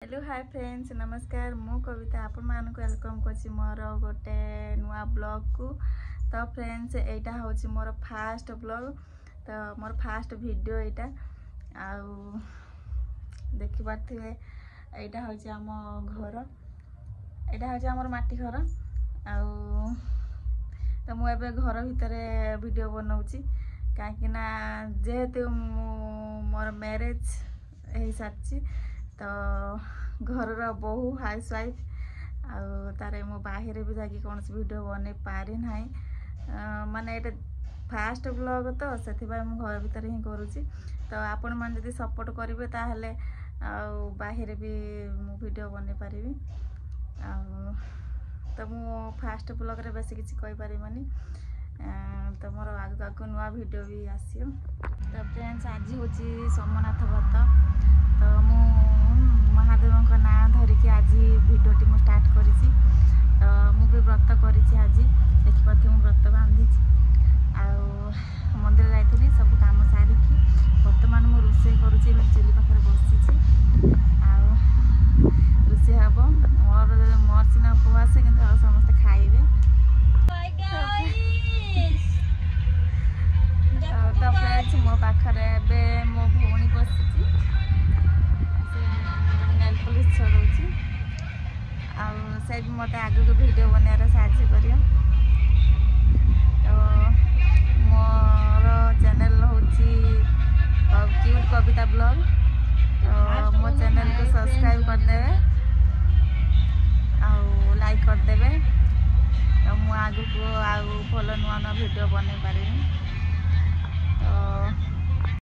Hello hi friends नमस्कार मु कविता आपण मानक वेलकम करछि मोर गोटे नुआ ब्लॉग को। तो फ्रेंड्स एटा होछि मोर फास्ट ब्लॉग, तो मोर फास्ट वीडियो एटा आउ देखि पाथिले। एटा होछि हम घर, एटा होछि हमर माटी घर आउ तो मु एबे घर भितरे वीडियो बनाउछि काहे ना जेहेतु मोर मैरिज हे साची तो घर बहु हाउस वाइफ तारे मो बाहर भी जाकि कौन वीडियो बन पारि ना माने ये फास्ट ब्लॉग तो से घर भीतर ही करुँची। तो आपण मन जदि सपोर्ट करेंगे ताहले बाहर भी मु वीडियो बन पारि। तो मु फास्ट ब्लॉग रे बेसी किसी कहि पारिबनी, तो मोर आगु आगु नुआ वीडियो भी आसियो। तो फ्रेंड्स आज हूँ सोमनाथ व्रत, तो मु महादेव का ना धरिकी आज वीडियोटी मु स्टार्ट करिछि। तो मु भी व्रत करिछि आज देखि पाथि मु व्रत बांधी मंदिर जाइथिली सब काम सारिकी वर्तमान मु रोषे करुछि चुली पाखरे बसिछि रोषे हबो। मोर सिना उपवास किंतु समस्त खाइबे। तो फ्रेंड्स मो पाखरे बे मो भौणी बसिछि पुलिस चलाउछि से भी मत आगे को वीडियो बनार साहाଯ୍य करियो। तो मोर चैनल होछि क्यूट कविता ब्लॉग, तो मो चैनल को सब्सक्राइब कर देबे और लाइक कर देबे। तो मु आगु को आगु भलो नुआ नुआ वीडियो बने पारिबे।